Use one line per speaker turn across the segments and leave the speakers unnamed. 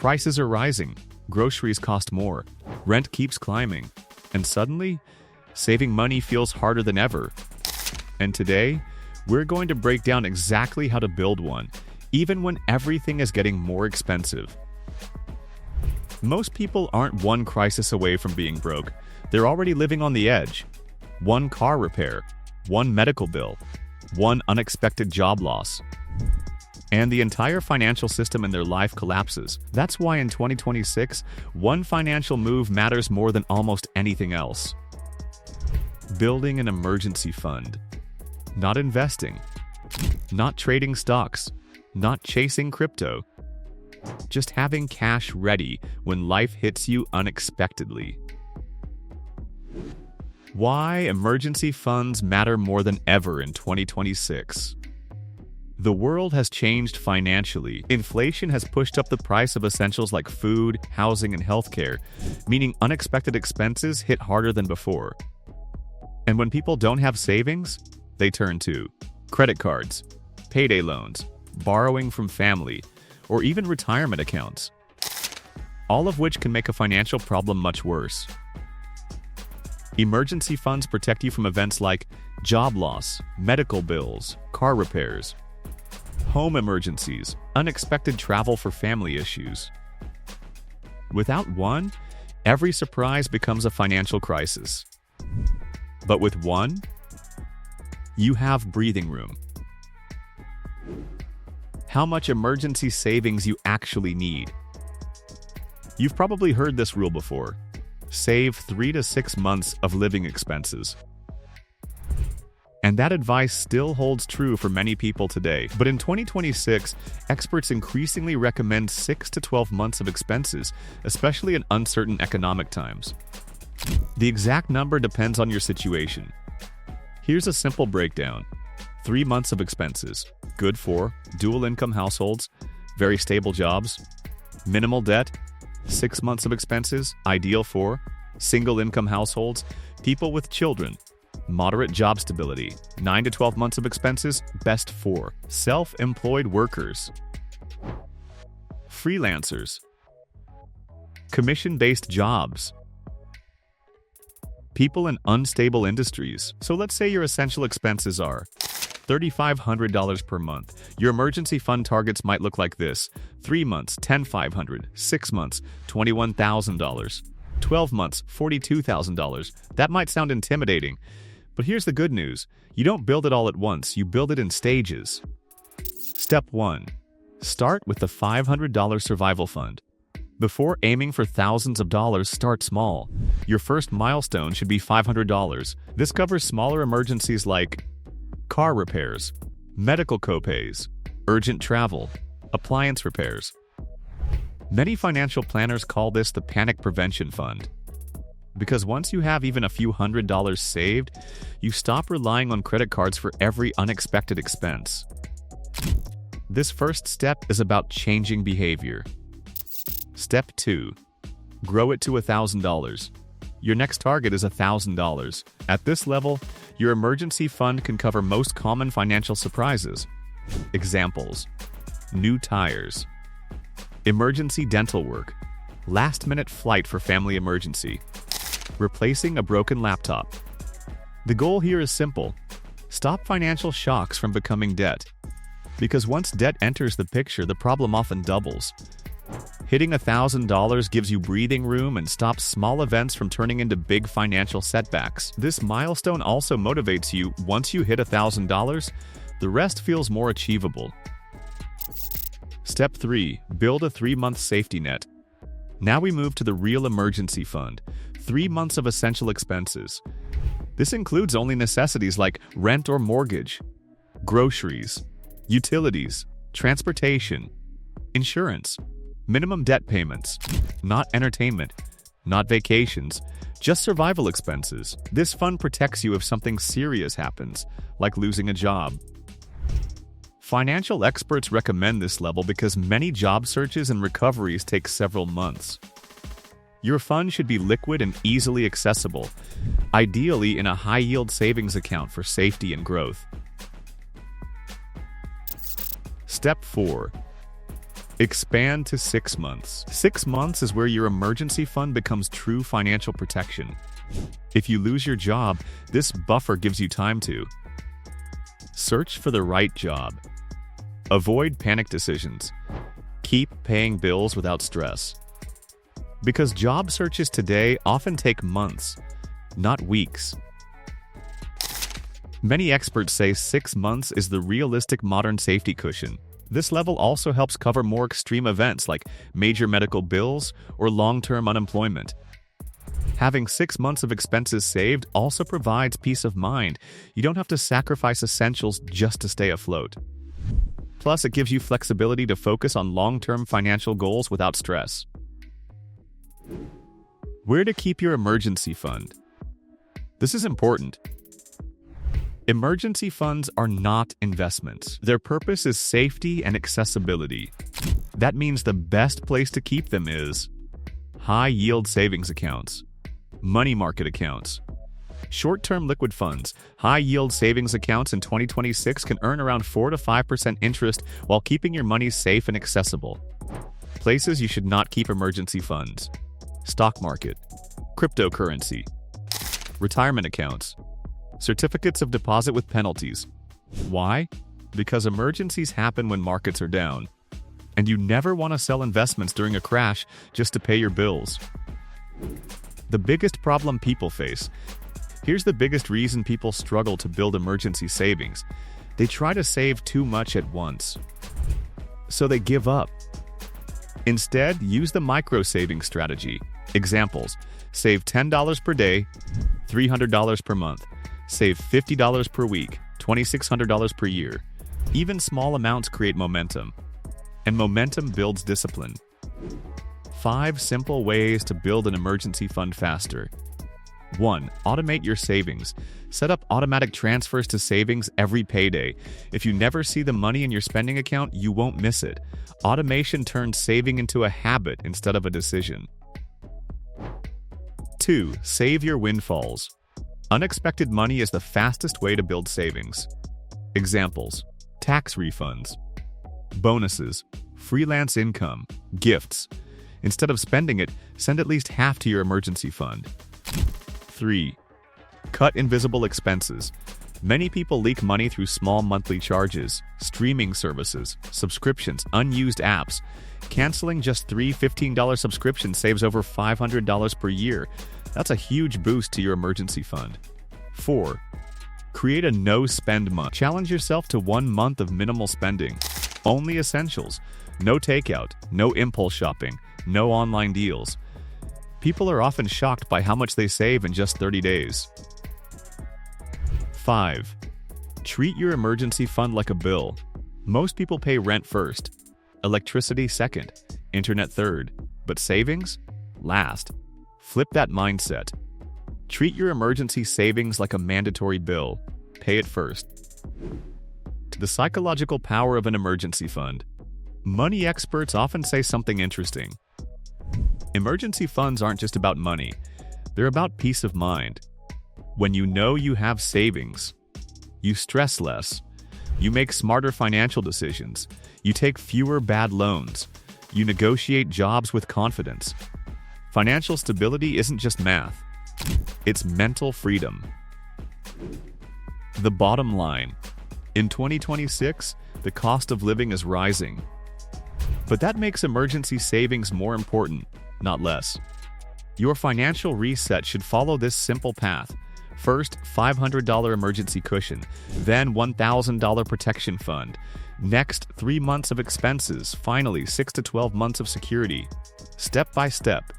Prices are rising, groceries cost more, rent keeps climbing, and suddenly, saving money feels harder than ever. And today, we're going to break down exactly how to build one, even when everything is getting more expensive. Most people aren't one crisis away from being broke. They're already living on the edge. One car repair, one medical bill, one unexpected job loss, and the entire financial system in their life collapses. That's why in 2026, one financial move matters more than almost anything else. Building an emergency fund. Not investing. Not trading stocks. Not chasing crypto. Just having cash ready when life hits you unexpectedly. Why emergency funds matter more than ever in 2026. The world has changed financially. Inflation has pushed up the price of essentials like food, housing, and healthcare, meaning unexpected expenses hit harder than before. And when people don't have savings, they turn to credit cards, payday loans, borrowing from family, or even retirement accounts, all of which can make a financial problem much worse. Emergency funds protect you from events like job loss, medical bills, car repairs, home emergencies, unexpected travel for family issues. Without one, every surprise becomes a financial crisis. But with one, you have breathing room. How much emergency savings you actually need. You've probably heard this rule before. Save 3 to 6 months of living expenses. And that advice still holds true for many people today. But in 2026, experts increasingly recommend 6 to 12 months of expenses, especially in uncertain economic times. The exact number depends on your situation. Here's a simple breakdown. 3 months of expenses, good for dual income households, very stable jobs. Minimal debt, 6 months of expenses, ideal for single income households, people with children. Moderate job stability, 9 to 12 months of expenses, best for self-employed workers. Freelancers. Commission-based jobs. People in unstable industries. So let's say your essential expenses are $3,500 per month. Your emergency fund targets might look like this: 3 months, $10,500, 6 months, $21,000, 12 months, $42,000. That might sound intimidating, but here's the good news. You don't build it all at once, you build it in stages. Step 1. Start with the $500 survival fund. Before aiming for thousands of dollars, start small. Your first milestone should be $500. This covers smaller emergencies like car repairs, medical copays, urgent travel, appliance repairs. Many financial planners call this the panic prevention fund. Because once you have even a few $100s saved, you stop relying on credit cards for every unexpected expense. This first step is about changing behavior. Step 2. Grow it to $1,000. Your next target is $1,000. At this level, your emergency fund can cover most common financial surprises. Examples: new tires, emergency dental work, last-minute flight for family emergency, replacing a broken laptop. The goal here is simple: stop financial shocks from becoming debt. Because once debt enters the picture, the problem often doubles. Hitting $1,000 gives you breathing room and stops small events from turning into big financial setbacks. This milestone also motivates you. Once you hit $1,000, the rest feels more achievable. Step 3. Build a 3-month safety net. Now we move to the real emergency fund. 3 months of essential expenses. This includes only necessities like rent or mortgage, groceries, utilities, transportation, insurance, minimum debt payments, not entertainment, not vacations, just survival expenses. This fund protects you if something serious happens, like losing a job. Financial experts recommend this level because many job searches and recoveries take several months. Your fund should be liquid and easily accessible, ideally in a high-yield savings account for safety and growth. Step 4. Expand to 6 months. 6 months is where your emergency fund becomes true financial protection. If you lose your job, this buffer gives you time to search for the right job, avoid panic decisions, keep paying bills without stress. Because job searches today often take months, not weeks. Many experts say 6 months is the realistic modern safety cushion. This level also helps cover more extreme events like major medical bills or long-term unemployment. Having 6 months of expenses saved also provides peace of mind. You don't have to sacrifice essentials just to stay afloat. Plus, it gives you flexibility to focus on long-term financial goals without stress. Where to keep your emergency fund? This is important. Emergency funds are not investments. Their purpose is safety and accessibility. That means the best place to keep them is high-yield savings accounts, money market accounts, short-term liquid funds. High-yield savings accounts in 2026 can earn around 4 to 5% interest while keeping your money safe and accessible. Places you should not keep emergency funds: stock market, cryptocurrency, retirement accounts, certificates of deposit with penalties. Why? Because emergencies happen when markets are down, and you never want to sell investments during a crash just to pay your bills. The biggest problem people face. Here's the biggest reason people struggle to build emergency savings. They try to save too much at once, so they give up. Instead, use the micro-saving strategy. Examples: save $10 per day, $300 per month. Save $50 per week, $2,600 per year. Even small amounts create momentum, and momentum builds discipline. 5 simple ways to build an emergency fund faster. 1. Automate your savings. Set up automatic transfers to savings every payday. If you never see the money in your spending account, you won't miss it. Automation turns saving into a habit instead of a decision. 2. Save your windfalls. Unexpected money is the fastest way to build savings. Examples: tax refunds, bonuses, freelance income, gifts. Instead of spending it, send at least half to your emergency fund. 3. Cut invisible expenses. Many people leak money through small monthly charges, streaming services, subscriptions, unused apps. Canceling just 3 $15 subscriptions saves over $500 per year. That's a huge boost to your emergency fund. 4. Create a no-spend month. Challenge yourself to 1 month of minimal spending. Only essentials. No takeout, no impulse shopping, no online deals. People are often shocked by how much they save in just 30 days. 5. Treat your emergency fund like a bill. Most people pay rent first, electricity second, internet third, but savings? Last. Flip that mindset. Treat your emergency savings like a mandatory bill. Pay it first. The psychological power of an emergency fund. Money experts often say something interesting. Emergency funds aren't just about money. They're about peace of mind. When you know you have savings, you stress less. You make smarter financial decisions. You take fewer bad loans. You negotiate jobs with confidence. Financial stability isn't just math. It's mental freedom. The bottom line. In 2026, the cost of living is rising. But that makes emergency savings more important, not less. Your financial reset should follow this simple path. First, $500 emergency cushion, then $1,000 protection fund. Next, 3 months of expenses, finally 6 to 12 months of security. Step by step,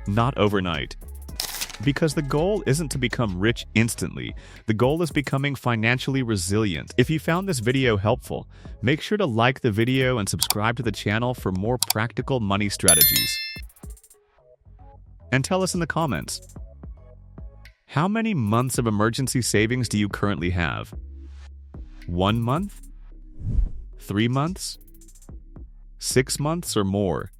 not overnight. Because the goal isn't to become rich instantly. The goal is becoming financially resilient. If you found this video helpful, make sure to like the video and subscribe to the channel for more practical money strategies. And tell us in the comments, how many months of emergency savings do you currently have? 1 month? 3 months? 6 months or more?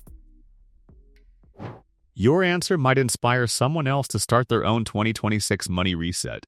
Your answer might inspire someone else to start their own 2026 money reset.